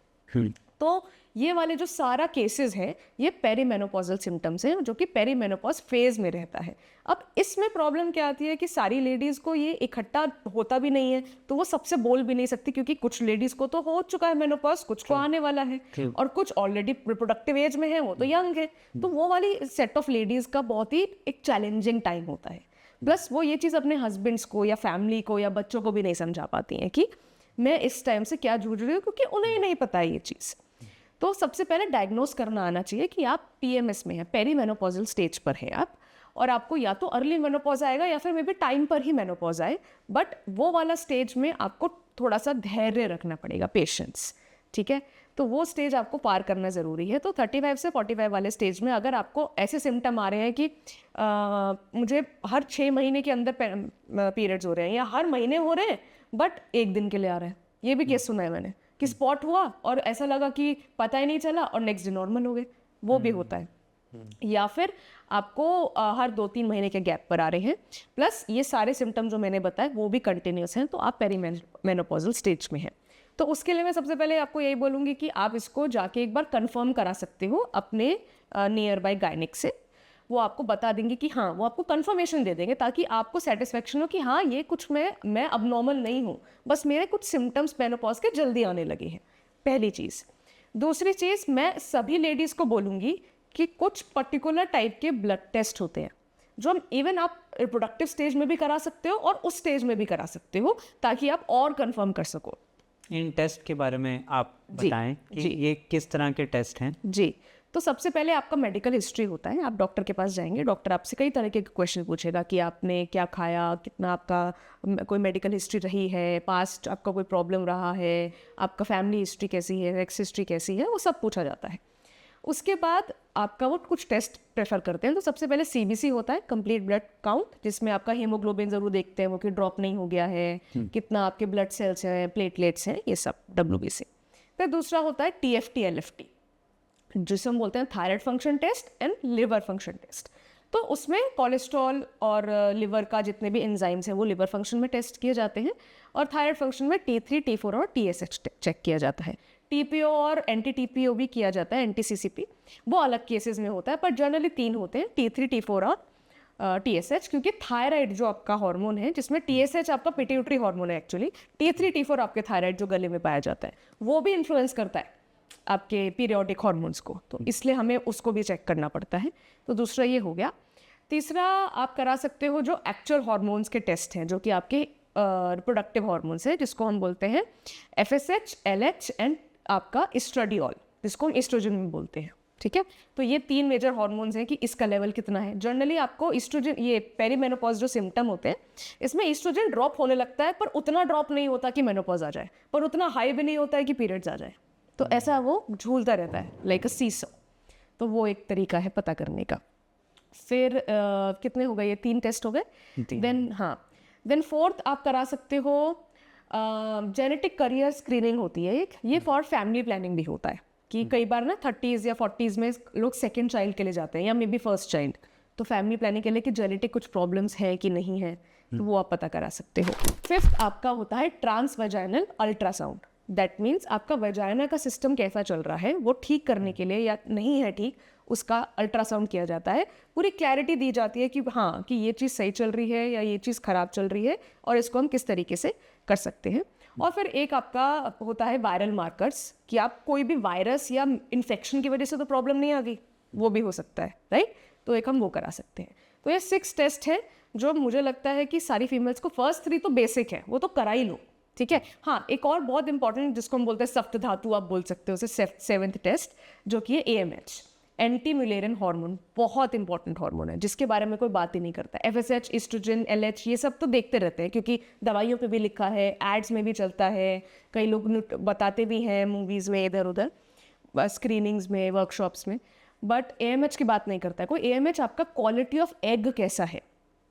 तो ये वाले जो सारा केसेस हैं ये पेरीमेनोपॉजल सिम्टम्स हैं जो कि पेरीमेनोपॉज फेज में रहता है। अब इसमें प्रॉब्लम क्या आती है कि सारी लेडीज़ को ये इकट्ठा होता भी नहीं है, तो वो सबसे बोल भी नहीं सकती, क्योंकि कुछ लेडीज़ को तो हो चुका है मेनोपॉज, कुछ को आने वाला है, और कुछ ऑलरेडी रिप्रोडक्टिव एज में है, वो तो यंग है। तो वो वाली सेट ऑफ लेडीज़ का बहुत ही एक चैलेंजिंग टाइम होता है। प्लस वो ये चीज़ अपने हस्बैंड्स को या फैमिली को या बच्चों को भी नहीं समझा पाती हैं कि मैं इस टाइम से क्या जूझ रही हूँ, क्योंकि उन्हें नहीं पता है ये चीज़। तो सबसे पहले डायग्नोस करना आना चाहिए कि आप पीएमएस में हैं, पेरीमेनोपॉजल स्टेज पर हैं आप, और आपको या तो अर्ली मेनोपॉज आएगा या फिर मे बी टाइम पर ही मेनोपॉज आए, बट वो वाला स्टेज में आपको थोड़ा सा धैर्य रखना पड़ेगा, पेशेंस, ठीक है। तो वो स्टेज आपको पार करना ज़रूरी है। तो 35 से 45 वाले स्टेज में अगर आपको ऐसे सिम्टम आ रहे हैं कि मुझे हर 6 महीने के अंदर पीरियड्स हो रहे हैं या हर महीने हो रहे हैं बट 1 दिन के लिए आ रहे हैं, ये भी केस सुना है मैंने कि स्पॉट हुआ और ऐसा लगा कि पता ही नहीं चला और नेक्स्ट डे नॉर्मल हो गए, वो भी होता है। या फिर आपको हर 2-3 महीने के गैप पर आ रहे हैं, प्लस ये सारे सिम्टम जो मैंने बताए वो भी कंटिन्यूस हैं, तो आप पेरीमेनोपॉजल स्टेज में हैं। तो उसके लिए मैं सबसे पहले आपको यही बोलूँगी कि आप इसको जाके एक बार कंफर्म करा सकते हो अपने नियर बाय गायनिक से। वो आपको बता देंगे कि हाँ, वो आपको कंफर्मेशन दे देंगे ताकि आपको सेटिस्फेक्शन हो कि हाँ ये कुछ मैं अब नॉर्मल नहीं हूँ, बस मेरे कुछ सिम्टम्स मेनोपॉज के जल्दी आने लगे हैं, पहली चीज़। दूसरी चीज़, मैं सभी लेडीज़ को बोलूँगी कि कुछ पर्टिकुलर टाइप के ब्लड टेस्ट होते हैं जो हम इवन आप रिप्रोडक्टिव स्टेज में भी करा सकते हो और उस स्टेज में भी करा सकते हो, ताकि आप और कंफर्म कर सको। इन टेस्ट के बारे में आप बताएं कि ये किस तरह के टेस्ट हैं। जी, तो सबसे पहले आपका मेडिकल हिस्ट्री होता है। आप डॉक्टर के पास जाएंगे, डॉक्टर आपसे कई तरह के क्वेश्चन पूछेगा कि आपने क्या खाया, कितना आपका कोई मेडिकल हिस्ट्री रही है, पास्ट आपका कोई प्रॉब्लम रहा है, आपका फैमिली हिस्ट्री कैसी है, एक्स हिस्ट्री कैसी है, वो सब पूछा जाता है। उसके बाद आपका वो कुछ टेस्ट प्रेफर करते हैं। तो सबसे पहले CBC होता है, कंप्लीट ब्लड काउंट, जिसमें आपका हीमोग्लोबिन ज़रूर देखते हैं वो कि ड्रॉप नहीं हो गया है, कितना आपके ब्लड सेल्स हैं, प्लेटलेट्स हैं, ये सब WBC। फिर दूसरा होता है TFT LFT, जिसे हम बोलते हैं thyroid function test and liver function test. तो उसमें कोलेस्ट्रॉल और लिवर का जितने भी एंजाइम्स हैं वो लिवर फंक्शन में टेस्ट किए जाते हैं, और थायराइड फंक्शन में T3, T4 और TSH चेक किया जाता है। TPO और anti-TPO भी किया जाता है, anti-CCP, वो अलग केसेस में होता है, पर जनरली 3 होते हैं, T3, T4 और TSH, क्योंकि थायराइड जो आपका हार्मोन है, जिसमें TSH आपका पिट्यूटरी हार्मोन है एक्चुअली, T3 T4 आपके थायराइड जो गले में पाया जाता है, वो भी इन्फ्लुएंस करता है आपके पीरियोडिक हार्मोन्स को, तो इसलिए हमें उसको भी चेक करना पड़ता है। तो दूसरा ये हो गया। तीसरा आप करा सकते हो जो एक्चुअल हार्मोन्स के टेस्ट हैं, जो कि आपके रिप्रोडक्टिव हार्मोन्स हैं, जिसको हम बोलते हैं FSH, LH एंड आपका एस्ट्राडियोल, जिसको हम एस्ट्रोजन भी बोलते हैं। ठीक है, तो ये 3 मेजर हार्मोन्स हैं कि इसका लेवल कितना है। जनरली आपको एस्ट्रोजन, ये पेरीमेनोपॉज जो सिम्टम होते हैं, इसमें एस्ट्रोजन ड्रॉप होने लगता है, पर उतना ड्रॉप नहीं होता कि मेनोपॉज आ जाए, पर उतना हाई भी नहीं होता है कि पीरियड्स आ जाए। तो ऐसा वो झूलता रहता है लाइक अ सीसो। तो वो एक तरीका है पता करने का। फिर कितने हो गए, ये 3 टेस्ट हो गए। देन फोर्थ आप करा सकते हो जेनेटिक करियर स्क्रीनिंग होती है एक, ये फॉर फैमिली प्लानिंग भी होता है कि कई बार ना 30s या 40s में लोग सेकंड चाइल्ड के लिए जाते हैं या मे बी फर्स्ट चाइल्ड, तो फैमिली प्लानिंग के लिए कि जेनेटिक कुछ प्रॉब्लम्स हैं कि नहीं है, तो वो आप पता करा सकते हो। फिफ्थ आपका होता है trans vaginal ultrasound. That means आपका वेजाइना का सिस्टम कैसा चल रहा है वो ठीक करने के लिए या नहीं है ठीक, उसका अल्ट्रासाउंड किया जाता है। पूरी क्लैरिटी दी जाती है कि हाँ कि ये चीज़ सही चल रही है या ये चीज़ ख़राब चल रही है और इसको हम किस तरीके से कर सकते हैं। और फिर एक आपका होता है वायरल मार्कर्स, कि आप कोई भी वायरस या इन्फेक्शन की वजह से तो प्रॉब्लम नहीं आ गई, वो भी हो सकता है, राइट। तो एक हम वो करा सकते हैं। तो ये 6 टेस्ट है जो मुझे लगता है कि सारी फीमेल्स को, फर्स्ट 3 तो बेसिक है, वो तो करा ही लो, ठीक है। हाँ, एक और बहुत इंपॉर्टेंट जिसको हम बोलते हैं सप्त धातु, आप बोल सकते हो उसे, 7th टेस्ट, जो कि है AMH, एंटी म्यूलेरियन हार्मोन। बहुत इंपॉर्टेंट हार्मोन है जिसके बारे में कोई बात ही नहीं करता। FSH, एस्ट्रोजन, LH ये सब तो देखते रहते हैं क्योंकि दवाइयों पे भी लिखा है, एड्स में भी चलता है, कई लोग बताते भी हैं मूवीज़ में, इधर उधर स्क्रीनिंग्स में, वर्कशॉप्स में, बट AMH की बात नहीं करता है कोई। AMH आपका क्वालिटी ऑफ एग कैसा है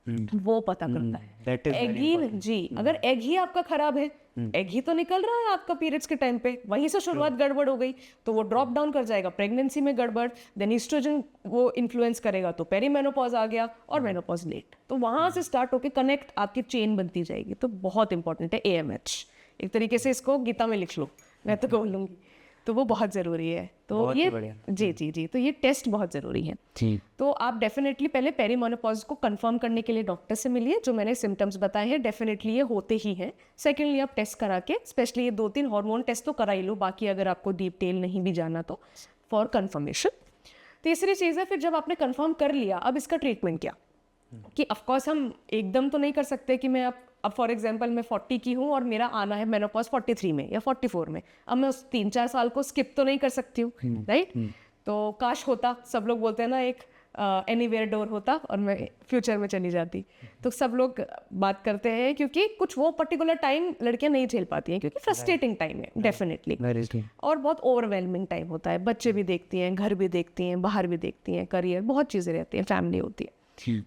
वो पता करता है। एग ही जी, अगर एग ही आपका खराब है, एग ही तो निकल रहा है आपका पीरियड्स के टाइम पे, वहीं से शुरुआत गड़बड़ हो गई तो वो ड्रॉप डाउन कर जाएगा, प्रेगनेंसी में गड़बड़, देन एस्ट्रोजन वो इन्फ्लुएंस करेगा तो पेरीमेनोपॉज आ गया और मेनोपॉज लेट, तो वहां से स्टार्ट होके कनेक्ट आपकी चेन बनती जाएगी। तो बहुत इंपॉर्टेंट है AMH। एक तरीके से इसको गीता में लिख लो, मैं तो बोलूँगी, तो वो बहुत ज़रूरी है। तो ये जी, तो ये टेस्ट बहुत ज़रूरी है। तो आप डेफिनेटली पहले पेरीमेनोपॉज को कंफर्म करने के लिए डॉक्टर से मिलिए, जो मैंने सिम्टम्स बताए हैं डेफिनेटली ये होते ही हैं। सेकेंडली आप टेस्ट करा के, स्पेशली ये 2-3 हार्मोन टेस्ट तो करा ही लो, बाकी अगर आपको डीप टेल नहीं भी जाना तो फॉर कंफर्मेशन। तीसरी चीज़ है, फिर जब आपने कंफर्म कर लिया, अब इसका ट्रीटमेंट क्या, कि ऑफकोर्स हम एकदम तो नहीं कर सकते कि मैं अब फॉर एग्जांपल मैं 40 की हूँ और मेरा आना है मेनोपॉज 43 में या 44 में, अब मैं उस 3-4 साल को स्किप तो नहीं कर सकती हूँ, राइट। तो काश होता, सब लोग बोलते हैं ना एक एनीवेयर डोर होता और मैं फ्यूचर में चली जाती, तो सब लोग बात करते हैं क्योंकि कुछ वो पर्टिकुलर टाइम लड़कियां नहीं झेल पाती हैं, क्योंकि फ्रस्ट्रेटिंग टाइम है डेफिनेटली, और बहुत ओवरवेलमिंग टाइम होता है। बच्चे भी देखती हैं, घर भी देखती हैं, बाहर भी देखती हैं, करियर, बहुत चीज़ें रहती हैं, फैमिली होती है।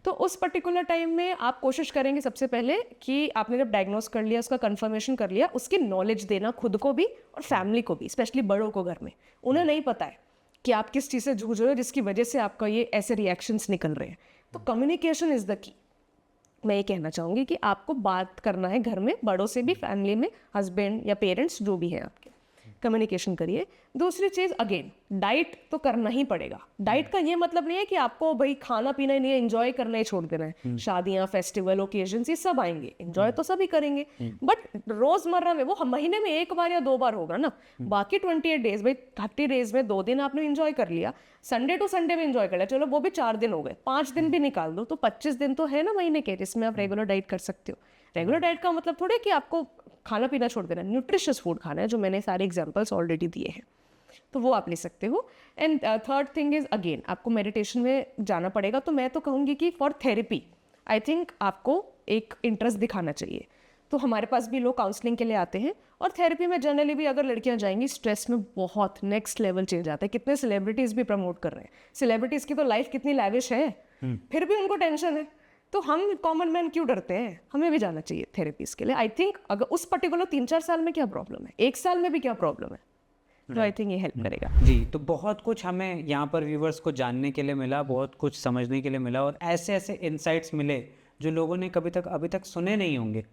तो उस पर्टिकुलर टाइम में आप कोशिश करेंगे सबसे पहले कि आपने जब डायग्नोस कर लिया, उसका कंफर्मेशन कर लिया, उसकी नॉलेज देना खुद को भी और फैमिली को भी, स्पेशली बड़ों को घर में। उन्हें नहीं पता है कि आप किस चीज़ से जूझ रहे हो जिसकी वजह से आपका ये ऐसे रिएक्शंस निकल रहे हैं। तो कम्युनिकेशन इज़ द की। मैं ये कहना चाहूँगी कि आपको बात करना है घर में, बड़ों से भी, फैमिली में, हस्बैंड या पेरेंट्स जो भी हैं आपके, कम्युनिकेशन करिए। दूसरी चीज़, अगेन डाइट तो करना ही पड़ेगा। डाइट का ये मतलब नहीं है कि आपको भाई खाना पीना ही नहीं है, एंजॉय करना ही छोड़ देना है। शादियाँ, फेस्टिवल, ओकेजन्स ये सब आएंगे, एंजॉय तो सभी करेंगे, बट रोजमर्रा में वो महीने में 1 बार या 2 बार होगा ना। बाकी 28 डेज भाई, 30 डेज में 2 दिन आपने एंजॉय कर लिया, संडे टू संडे में एंजॉय कर लिया, चलो वो भी 4 दिन हो गए, 5 दिन भी निकाल दो तो 25 दिन तो है ना महीने के, जिसमें आप रेगुलर डाइट कर सकते हो। रेगुलर डाइट का मतलब थोड़े कि आपको खाना पीना छोड़ देना, न्यूट्रिशियस फूड खाना है, जो मैंने सारे एग्जांपल्स ऑलरेडी दिए हैं, तो वो आप ले सकते हो। And third thing is, again आपको मेडिटेशन में जाना पड़ेगा। तो मैं तो कहूँगी कि फॉर थेरेपी आई थिंक आपको एक इंटरेस्ट दिखाना चाहिए। तो हमारे पास भी लोग काउंसलिंग के लिए आते हैं, और थेरेपी में जनरली भी अगर लड़कियां जाएंगी, स्ट्रेस में बहुत नेक्स्ट लेवल चेंज आता है। कितने सेलिब्रिटीज़ भी प्रमोट कर रहे हैं, सेलिब्रिटीज़ की तो लाइफ कितनी लैविश है, फिर भी उनको टेंशन है। तो हम कॉमन मैन क्यों डरते हैं, हमें भी जाना चाहिए थेरेपीज के लिए। आई थिंक अगर उस पर्टिकुलर 3-4 साल में क्या प्रॉब्लम है, 1 साल में भी क्या प्रॉब्लम है, तो आई थिंक ये हेल्प करेगा। जी, तो बहुत कुछ हमें यहाँ पर व्यूवर्स को जानने के लिए मिला, बहुत कुछ समझने के लिए मिला, और ऐसे ऐसे इंसाइट्स मिले जो लोगों ने अभी तक सुने नहीं होंगे।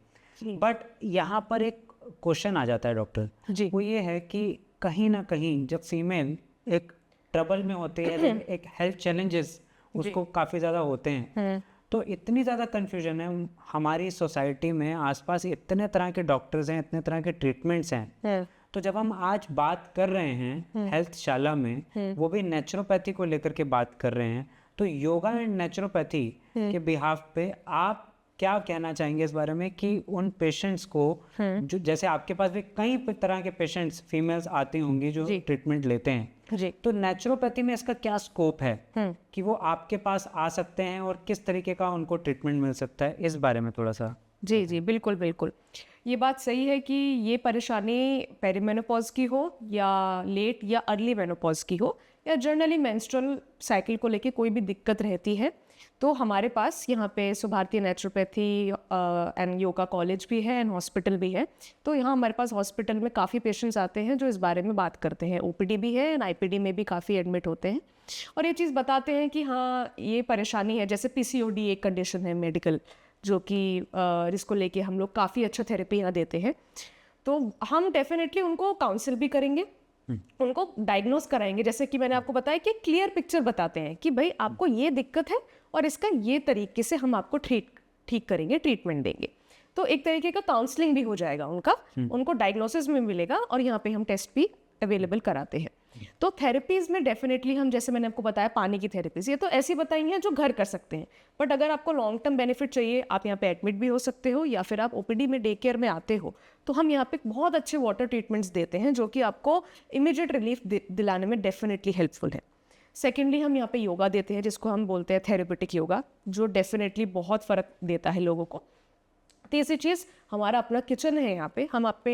बट यहाँ पर एक क्वेश्चन आ जाता है डॉक्टर जी, वो ये है कि कहीं ना कहीं जब फीमेल एक ट्रबल में होती है, एक हेल्थ चैलेंजेस उसको काफ़ी ज़्यादा होते हैं, तो इतनी ज़्यादा कन्फ्यूजन है हमारी सोसाइटी में, आसपास इतने तरह के डॉक्टर्स हैं, इतने तरह के ट्रीटमेंट्स हैं। तो जब हम आज बात कर रहे हैं हेल्थ शाला में, वो भी नेचुरोपैथी को लेकर के बात कर रहे हैं, तो योगा एंड नेचुरोपैथी के बिहाफ पे आप क्या कहना चाहेंगे इस बारे में कि उन पेशेंट्स को जो, जैसे आपके पास भी कई तरह के पेशेंट्स फीमेल्स आती होंगी जो ट्रीटमेंट लेते हैं जी। तो नेचुरोपैथी में इसका क्या स्कोप है कि वो आपके पास आ सकते हैं और किस तरीके का उनको ट्रीटमेंट मिल सकता है, इस बारे में थोड़ा सा। जी जी, बिल्कुल बिल्कुल, ये बात सही है कि ये परेशानी पेरीमेनोपॉज की हो या लेट या अर्ली मेनोपॉज की हो या जनरली मेंस्ट्रुअल साइकिल को लेके कोई भी दिक्कत रहती है, तो हमारे पास यहाँ पे सुभारतीय नेचुरोपैथी एंड योगा कॉलेज भी है एंड हॉस्पिटल भी है। तो यहाँ हमारे पास हॉस्पिटल में काफ़ी पेशेंट्स आते हैं जो इस बारे में बात करते हैं। ओपीडी भी है एंड आईपीडी में भी काफ़ी एडमिट होते हैं और ये चीज़ बताते हैं कि हाँ ये परेशानी है। जैसे पीसीओडी एक कंडीशन है मेडिकल, जो कि जिसको लेके हम लोग काफ़ी अच्छा थेरेपी यहाँ देते हैं। तो हम डेफिनेटली उनको काउंसिल भी करेंगे, उनको डायग्नोस कराएंगे, जैसे कि मैंने आपको बताया कि क्लियर पिक्चर बताते हैं कि भाई आपको ये दिक्कत है और इसका ये तरीके से हम आपको ठीक करेंगे, ट्रीटमेंट देंगे। तो एक तरीके का काउंसलिंग भी हो जाएगा उनका, उनको डायग्नोसिस में मिलेगा और यहाँ पे हम टेस्ट भी अवेलेबल कराते हैं। तो थेरेपीज में डेफिनेटली हम, जैसे मैंने आपको बताया पानी की थेरेपीज, ये तो ऐसी बताई हैं जो घर कर सकते हैं, बट अगर आपको लॉन्ग टर्म बेनिफिट चाहिए, आप यहाँ पे एडमिट भी हो सकते हो या फिर आप ओपीडी में डे केयर में आते हो, तो हम यहाँ पे बहुत अच्छे वाटर ट्रीटमेंट्स देते हैं जो कि आपको इमीडिएट रिलीफ दिलाने में डेफिनेटली हेल्पफुल है। सेकेंडली हम यहाँ पे योगा देते हैं जिसको हम बोलते हैं थेरेपेटिक योगा, जो डेफिनेटली बहुत फ़र्क देता है लोगों को। तीसरी चीज़, हमारा अपना किचन है यहाँ पे, हम आप पे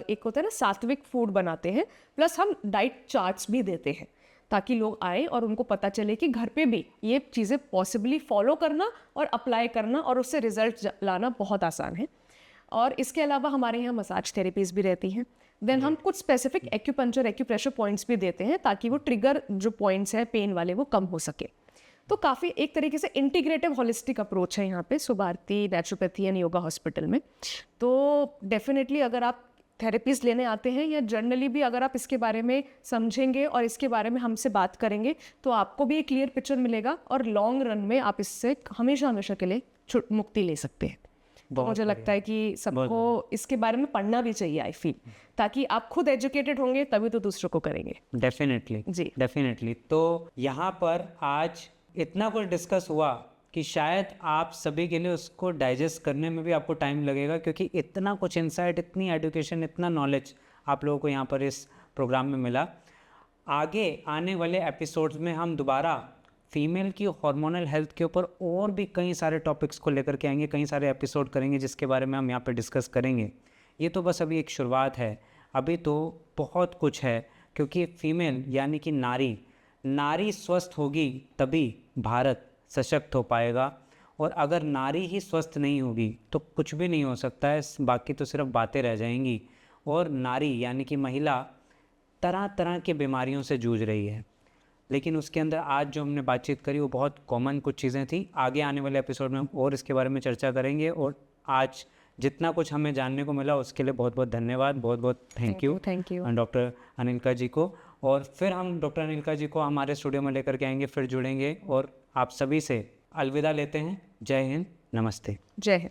एक होता है ना सात्विक फूड बनाते हैं, प्लस हम डाइट चार्ट्स भी देते हैं ताकि लोग आए और उनको पता चले कि घर पे भी ये चीज़ें पॉसिबली फॉलो करना और अप्लाई करना और उससे रिजल्ट लाना बहुत आसान है। और इसके अलावा हमारे यहाँ मसाज थेरेपीज भी रहती हैं। देन हम कुछ स्पेसिफिक एक्यूपंक्चर एक्यूप्रेशर पॉइंट्स भी देते हैं ताकि वो ट्रिगर जो पॉइंट्स हैं पेन वाले वो कम हो सके। तो काफ़ी एक तरीके से इंटीग्रेटिव होलिस्टिक अप्रोच है यहाँ पे Subharti naturopathy and yoga hospital में। तो डेफिनेटली अगर आप थेरेपीज लेने आते हैं या जनरली भी अगर आप इसके बारे में समझेंगे और इसके बारे में हमसे बात करेंगे तो आपको भी एक क्लियर पिक्चर मिलेगा और लॉन्ग रन में आप इससे हमेशा हमेशा के लिए मुक्ति ले सकते हैं। तो मुझे लगता है कि सबको इसके बारे में पढ़ना भी चाहिए, आई फील, ताकि आप खुद एजुकेटेड होंगे तभी तो दूसरों को करेंगे। डेफिनेटली जी, डेफिनेटली। तो यहाँ पर आज इतना कुछ डिस्कस हुआ कि शायद आप सभी के लिए उसको डाइजेस्ट करने में भी आपको टाइम लगेगा, क्योंकि इतना कुछ इंसाइट, इतनी एजुकेशन, इतना नॉलेज आप लोगों को यहाँ पर इस प्रोग्राम में मिला। आगे आने वाले एपिसोड्स में हम दोबारा फीमेल की हार्मोनल हेल्थ के ऊपर और भी कई सारे टॉपिक्स को लेकर के आएंगे, कई सारे एपिसोड करेंगे जिसके बारे में हम यहाँ पर डिस्कस करेंगे। ये तो बस अभी एक शुरुआत है, अभी तो बहुत कुछ है, क्योंकि फीमेल यानी कि नारी स्वस्थ होगी तभी भारत सशक्त हो पाएगा, और अगर नारी ही स्वस्थ नहीं होगी तो कुछ भी नहीं हो सकता है, बाकी तो सिर्फ बातें रह जाएंगी। और नारी यानी कि महिला तरह तरह की बीमारियों से जूझ रही है, लेकिन उसके अंदर आज जो हमने बातचीत करी वो बहुत कॉमन कुछ चीज़ें थी। आगे आने वाले एपिसोड में हम और इसके बारे में चर्चा करेंगे, और आज जितना कुछ हमें जानने को मिला उसके लिए बहुत बहुत धन्यवाद, बहुत बहुत थैंक यू डॉक्टर अनिल्का जी को। और फिर हम डॉक्टर अनिल्का जी को हमारे स्टूडियो में लेकर के आएंगे, फिर जुड़ेंगे, और आप सभी से अलविदा लेते हैं। जय हिंद, नमस्ते। जय हिंद।